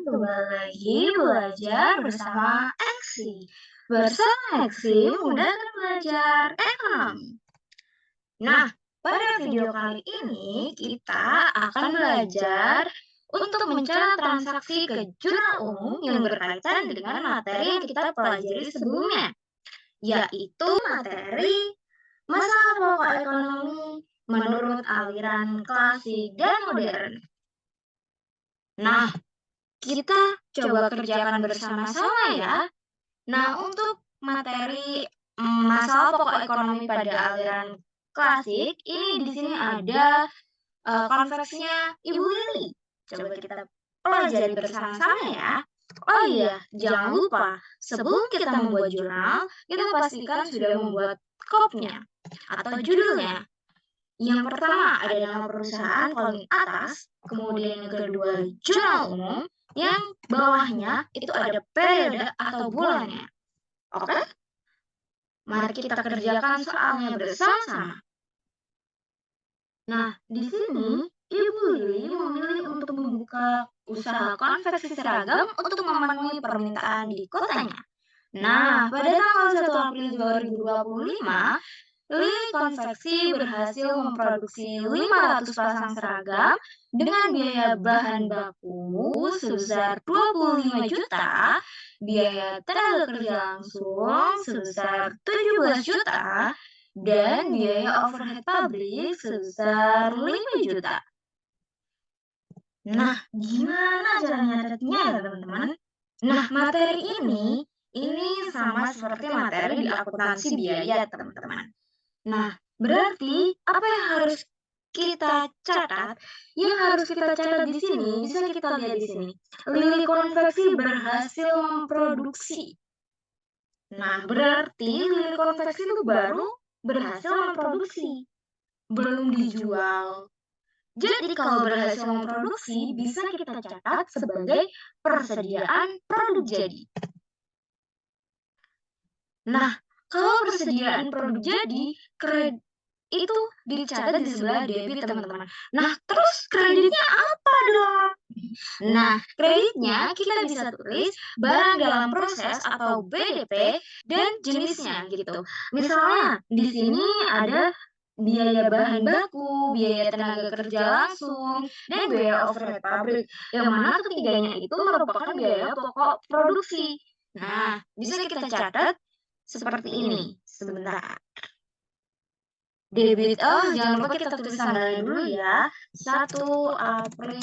kembali lagi belajar bersama Eksi. Bersama Eksi, mudahkan belajar ekonomi. Nah, pada video kali ini kita akan belajar untuk mencatat transaksi ke jurnal umum yang berkaitan dengan materi yang kita pelajari sebelumnya, yaitu materi masalah pokok ekonomi menurut aliran klasik dan modern. Nah, kita coba kerjakan bersama-sama ya. Nah, untuk materi masalah pokok ekonomi pada aliran klasik, ini di sini ada konversinya Ibu Lili. Coba kita pelajari bersama-sama ya. Oh iya, jangan lupa sebelum kita membuat jurnal, kita pastikan sudah membuat kopnya atau judulnya. Yang pertama ada nama perusahaan paling atas, kemudian yang kedua jurnal umum, yang bawahnya itu ada periode atau bulannya. Oke? Mari kita kerjakan soalnya bersama-sama. Nah, di sini Ibu Lili memilih untuk membuka usaha konveksi seragam untuk memenuhi permintaan di kotanya. Nah, pada tanggal 1 April 2025, Lili Konveksi berhasil memproduksi 500 pasang seragam dengan biaya bahan baku sebesar 25 juta, biaya tenaga kerja langsung sebesar 17 juta, dan biaya overhead pabrik sebesar 5 juta. Nah, gimana cara nyatetnya ya teman-teman? Nah, materi ini sama seperti materi di akuntansi biaya teman-teman. Nah, berarti apa yang harus kita catat? Yang harus kita catat di sini, bisa kita lihat di sini. Lili Konveksi berhasil memproduksi. Nah, berarti Lili Konveksi itu baru berhasil memproduksi, belum dijual. Jadi kalau berhasil memproduksi, bisa kita catat sebagai persediaan produk jadi. Nah, kalau persediaan produk jadi, itu dicatat di sebelah debit teman-teman. Nah, terus kreditnya apa dong? Nah, kreditnya kita bisa tulis barang dalam proses atau BDP dan jenisnya gitu. Misalnya di sini ada biaya bahan baku, biaya tenaga kerja langsung, dan biaya overhead pabrik. Yang mana ketiganya itu merupakan biaya pokok produksi. Nah, bisa kita catat seperti ini. Sebentar. Debit, jangan lupa kita tulis tanggalnya dulu ya, 1 April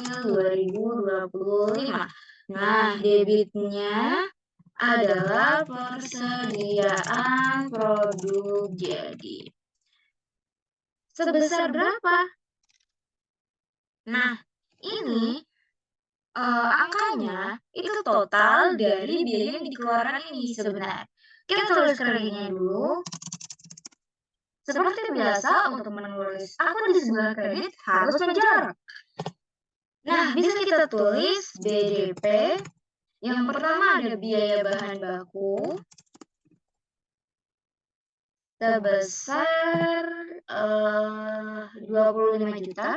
2025. Nah, debitnya adalah persediaan produk jadi. Sebesar berapa? Nah, ini angkanya itu total dari biaya yang dikeluarkan ini sebenarnya. Kita tulis kreditnya dulu. Seperti biasa, untuk menulis akun di sebelah kredit harus menjarak. Nah, bisa kita tulis BDP. Yang pertama ada biaya bahan baku sebesar 25 juta.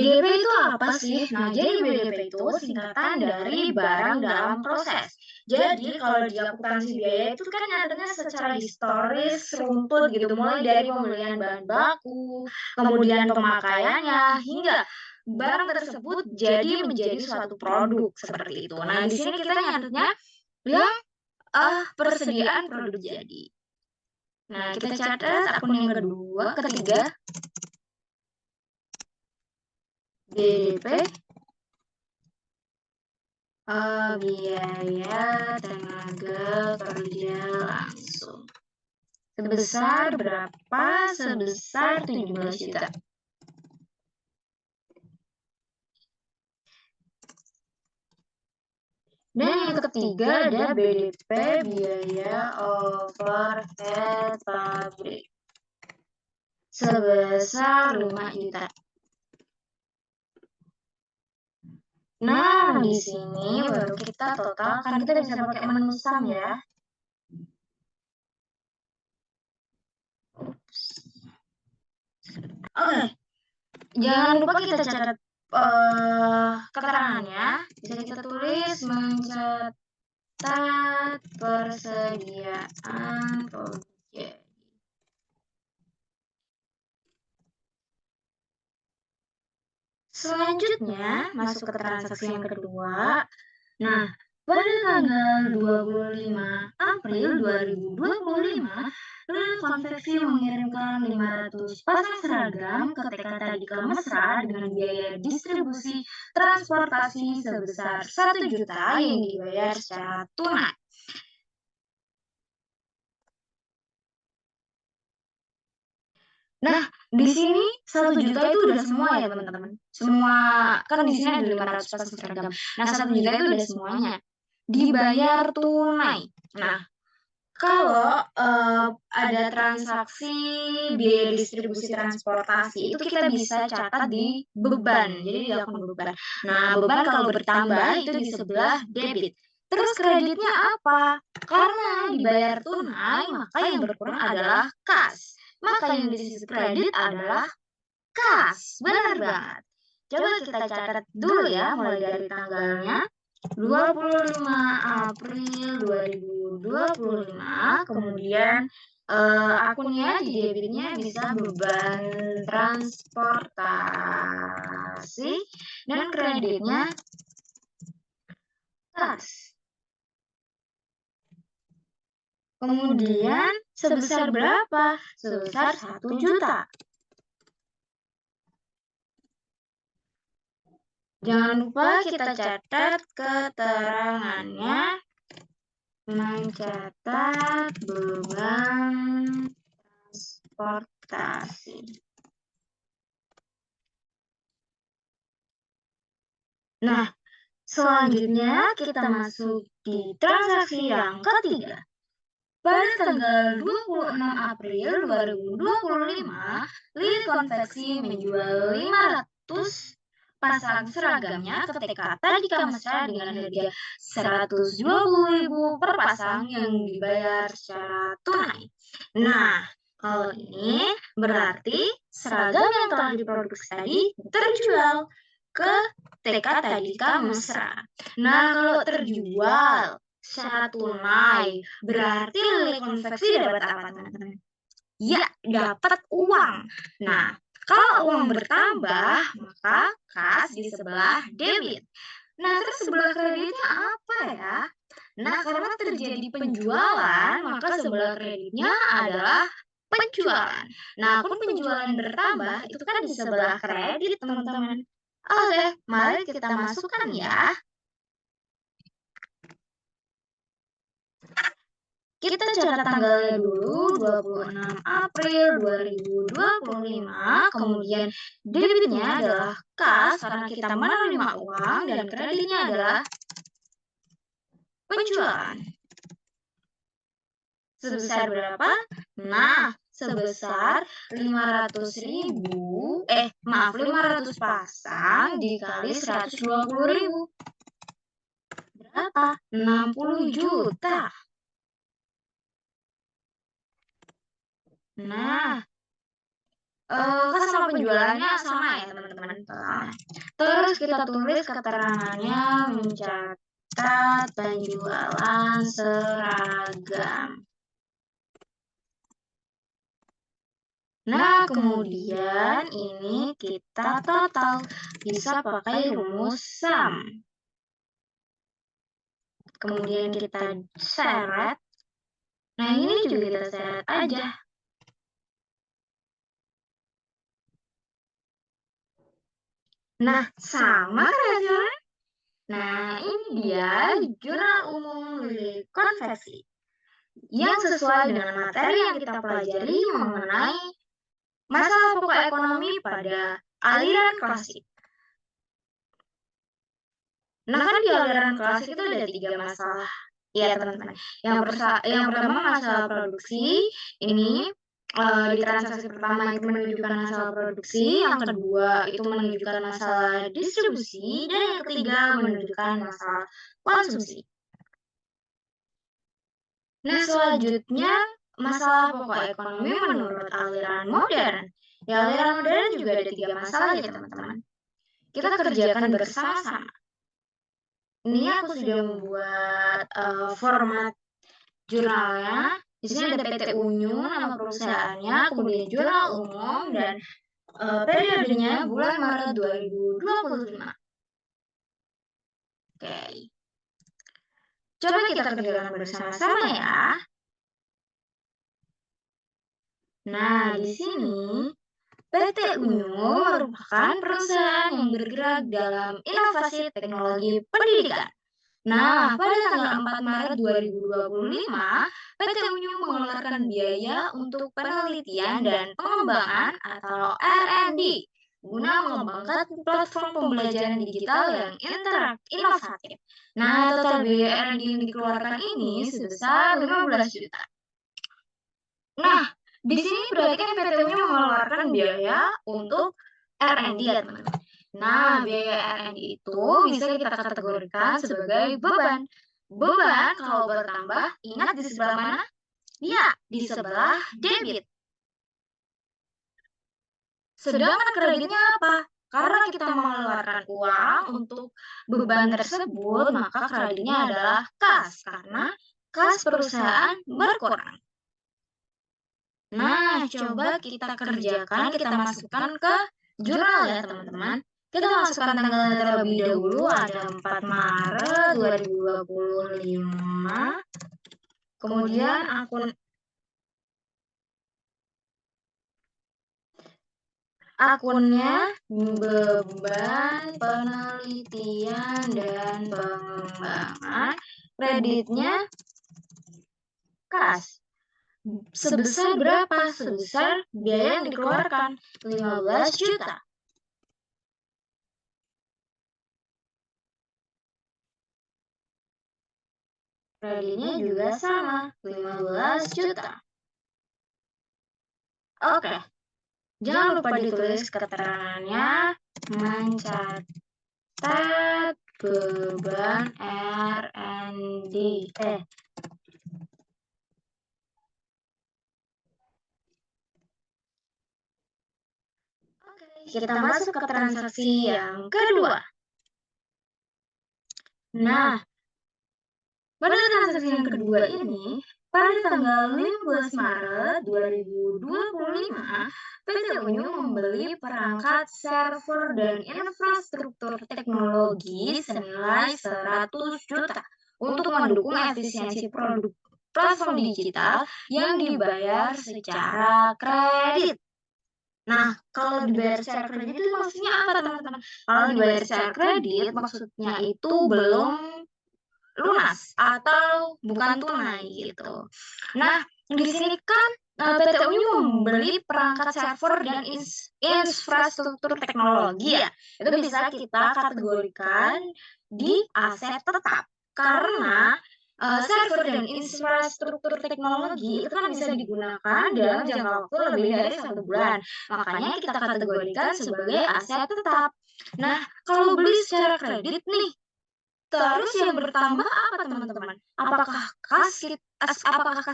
BDP itu apa sih? Nah, jadi BDP itu singkatan dari barang dalam proses. Jadi, kalau di akuntansi biaya itu kan nyatanya secara historis runtut gitu, mulai dari pembelian bahan baku, kemudian pemakaiannya, hingga barang tersebut jadi menjadi suatu produk seperti itu. Nah, di sini kita nyatetnya yang persediaan produk jadi. Nah, kita catat akun yang ketiga, BDP, biaya tenaga kerja langsung. Sebesar berapa? Sebesar 17 juta. Dan yang ketiga ada BDP, biaya overhead pabrik. Sebesar 5 juta. Nah, di sini baru kita totalkan. Kita bisa pakai menu sum ya. Oke, jangan lupa kita catat keterangannya. Bisa kita tulis mencatat persediaan proyek. Selanjutnya, masuk ke transaksi yang kedua. Nah, pada tanggal 25 April 2025, Lil Konveksi mengirimkan 500 pasang seragam ke TK Tadika Mesra dengan biaya distribusi transportasi sebesar 1 juta yang dibayar secara tunai. Nah, di sini 1 juta itu udah semua ya teman-teman. Semua, kan di sini ada 500 pasang seragam. Nah, 1 juta itu udah semuanya. Dibayar tunai. Nah, kalau ada transaksi biaya distribusi transportasi, itu kita bisa catat di beban, jadi di akun beban. Nah, beban kalau bertambah itu di sebelah debit. Terus kreditnya apa? Karena dibayar tunai, maka yang berkurang adalah kas. Maka yang di sisi kredit adalah kas. Benar banget. Coba kita catat dulu ya, mulai dari tanggalnya. 25 April 2025, kemudian akunnya di debitnya bisa beban transportasi dan kreditnya kas. Kemudian sebesar berapa? Sebesar 1 juta. Jangan lupa kita catat keterangannya. Mencatat beban transportasi. Nah, selanjutnya kita masuk di transaksi yang ketiga. Pada tanggal 26 April 2025, Lil Konveksi menjual 500 pasang seragamnya ke TK Tadika Mesra dengan harga 120.000 per pasang yang dibayar secara tunai. Nah, kalau ini berarti seragam yang telah diproduksi tadi terjual ke TK Tadika Mesra. Nah, kalau terjual secara tunai, berarti Lil Konveksi dapat apa, teman-teman? Ya, dapat uang. Nah, kalau uang bertambah, maka kas di sebelah debit. Nah, terus sebelah kreditnya apa ya? Nah, karena terjadi penjualan, maka sebelah kreditnya adalah penjualan. Nah, akun penjualan bertambah, itu kan di sebelah kredit, teman-teman. Oke, mari kita masukkan ya. Kita catat tanggalnya dulu, 26 April 2025, kemudian debitnya adalah kas karena kita menerima uang dan kreditnya adalah penjualan. Sebesar berapa? Nah, sebesar 500 pasang dikali 120.000. Berapa? 60 juta. Nah, kan sama penjualannya sama ya teman-teman. Terus kita tulis keterangannya mencatat penjualan seragam. Nah, kemudian ini kita total, bisa pakai rumus SUM. Kemudian kita seret. Nah, ini juga kita seret aja. Nah, sama kan hasilnya? Nah, ini dia Jurnal Umum Lil Konveksi yang sesuai dengan materi yang kita pelajari mengenai masalah pokok ekonomi pada aliran klasik. Nah, kan di aliran klasik itu ada 3 masalah. Ya, teman-teman. Yang pertama masalah produksi, ini di transaksi pertama itu menunjukkan masalah produksi, yang kedua itu menunjukkan masalah distribusi, dan yang ketiga menunjukkan masalah konsumsi. Nah, selanjutnya masalah pokok ekonomi menurut aliran modern. Di aliran udara juga ada 3 masalah ya teman-teman. Kita kerjakan bersama-sama. Ini aku sudah membuat format jurnalnya. Di sini ada PT Unyu, nama perusahaannya, kemudian jurnal umum, dan periodenya bulan Maret 2025. Oke. Coba kita kerjakan bersama-sama ya. Nah, di sini PT Unyu merupakan perusahaan yang bergerak dalam inovasi teknologi pendidikan. Nah, pada tanggal 4 Maret 2025, PT Unyu mengeluarkan biaya untuk penelitian dan pengembangan atau R&D guna mengembangkan platform pembelajaran digital yang inovatif. Nah, total biaya R&D yang dikeluarkan ini sebesar 15 juta. Nah, di sini berarti kan PT Unyu mengeluarkan biaya untuk R&D ya teman-teman. Nah, biaya R&D itu bisa kita kategorikan sebagai beban. Beban kalau bertambah, ingat di sebelah mana? Ya, di sebelah debit. Sedangkan kreditnya apa? Karena kita mengeluarkan uang untuk beban tersebut, maka kreditnya adalah kas, karena kas perusahaan berkurang. Nah, coba kita kerjakan, kita masukkan ke jurnal ya teman-teman. Kita masukkan tanggalnya terlebih dahulu, ada 4 Maret 2025. Kemudian akunnya beban penelitian dan pengembangan, kreditnya kas. Sebesar berapa? Sebesar biaya yang dikeluarkan 15 juta. Kreditnya juga sama, 15 juta. Oke. Jangan lupa ditulis keterangannya, mencatat beban R&D. Oke, kita masuk ke transaksi yang kedua. Nah, pada transaksi yang kedua ini, pada tanggal 15 Maret 2025, PT Unyu membeli perangkat server dan infrastruktur teknologi senilai 100 juta untuk mendukung efisiensi produk platform digital yang dibayar secara kredit. Nah, kalau dibayar secara kredit itu maksudnya apa, teman-teman? Kalau dibayar secara kredit, maksudnya itu belum lunas atau bukan tunai gitu. Nah, di sini kan PT Unyu membeli perangkat server dan infrastruktur teknologi ya. Itu bisa kita kategorikan di aset tetap karena server dan infrastruktur teknologi itu kan bisa digunakan dalam jangka waktu lebih dari 1 bulan. Makanya kita kategorikan sebagai aset tetap. Nah, kalau beli secara kredit nih, terus yang bertambah apa teman-teman? Apakah kas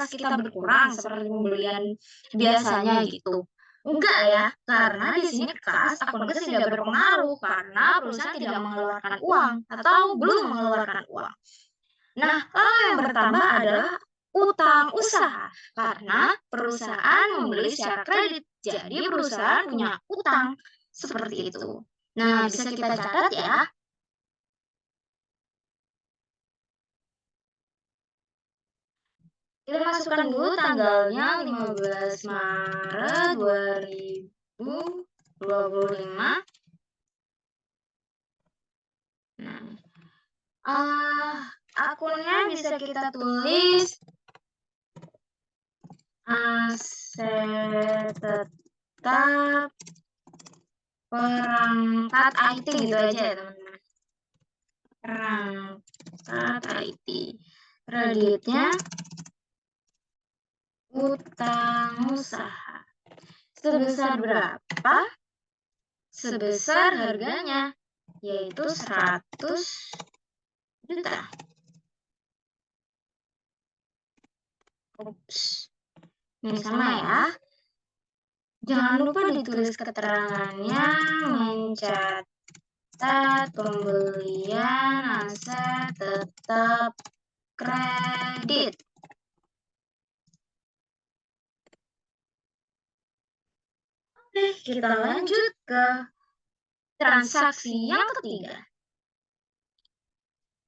kita berkurang seperti pembelian biasanya gitu? Enggak ya, karena di sini akun kas tidak berpengaruh karena perusahaan tidak mengeluarkan uang atau belum mengeluarkan uang. Nah, lalu yang bertambah adalah utang usaha karena perusahaan membeli secara kredit. Jadi perusahaan punya utang seperti itu. Nah, bisa kita catat ya. Kita masukkan dulu tanggalnya 15 Maret 2025. Nah, akunnya bisa kita tulis aset tetap perangkat IT gitu aja ya teman-teman. Perangkat IT. Kreditnya utang usaha. Sebesar berapa? Sebesar harganya, yaitu 100 juta. Ups. Ini sama ya. Jangan lupa ditulis keterangannya, mencatat pembelian aset tetap kredit. Oke, kita lanjut ke transaksi yang ketiga.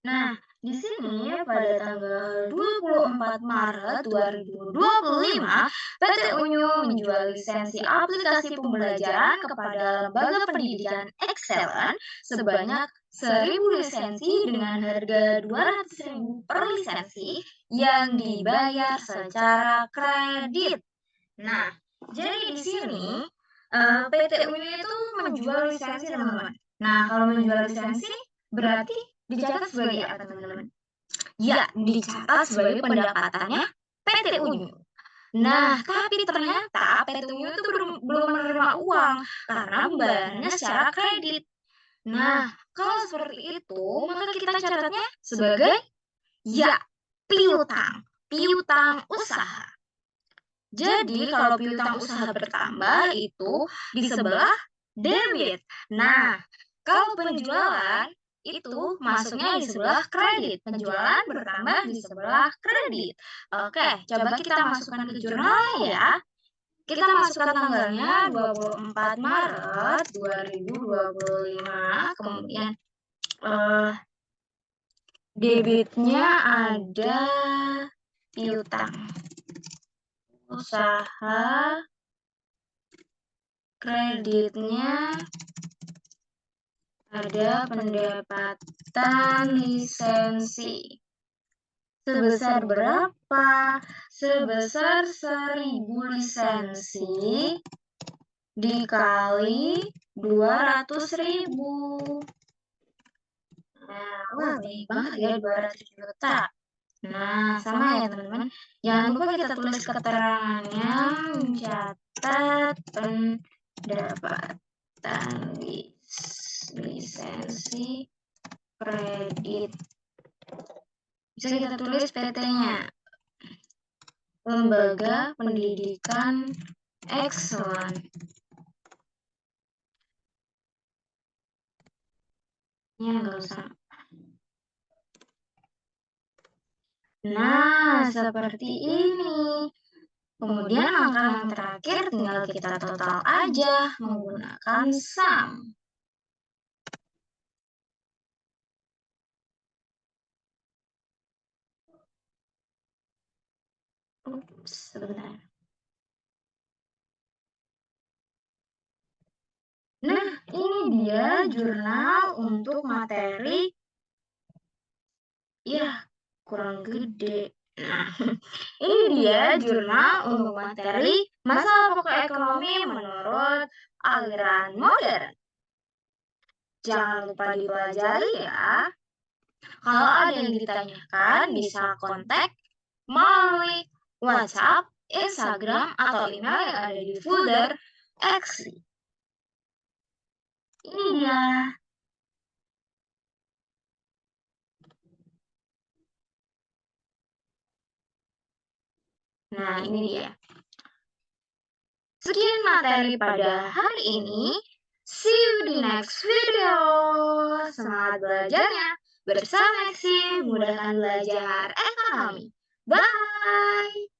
Nah, di sini pada tanggal 24 Maret 2025, PT Unyu menjual lisensi aplikasi pembelajaran kepada lembaga pendidikan Excellent sebanyak 1.000 lisensi dengan harga 200.000 per lisensi yang dibayar secara kredit. Nah, jadi di sini PT Unyu itu menjual lisensi, teman-teman. Nah, kalau menjual lisensi berarti dicatat sebagai apa, teman-teman? Ya, dicatat sebagai pendapatannya PT Unyu. Nah, tapi ternyata PT Unyu itu belum menerima uang karena pembayarannya secara kredit. Nah, kalau seperti itu, maka kita catatnya sebagai ya, piutang, piutang usaha. Jadi, kalau piutang usaha bertambah itu di sebelah debit. Nah, kalau penjualan itu masuknya di sebelah kredit. Penjualan bertambah di sebelah kredit. Oke, coba kita masukkan ke jurnalnya ya. Kita masukkan tanggalnya 24 Maret 2025. Kemudian debitnya ada piutang usaha, kreditnya ada pendapatan lisensi. Sebesar berapa? Sebesar 1.000 lisensi dikali 200.000. Nah, wah baik banget ya 200 juta. Nah, sama ya teman-teman. Jangan lupa kita tulis keterangannya, mencatat pendapatan lisensi kredit. Bisa kita tulis PT-nya. Lembaga Pendidikan Excellent. Ya, nggak usah. Nah, seperti ini. Kemudian angka yang terakhir tinggal kita total aja menggunakan sum. Ups, sebentar. Nah, ini dia jurnal untuk materi. Ya, kurang gede. Nah, ini dia jurnal untuk materi masalah pokok ekonomi menurut aliran modern. Jangan lupa dipelajari ya. Kalau ada yang ditanyakan, bisa kontak melalui WhatsApp, Instagram, atau email yang ada di folder Exi. Ini dia. Nah, ini dia. Sekian materi pada hari ini. See you di next video. Semangat belajarnya. Bersama Exi, mudahkan belajar ekonomi. Bye!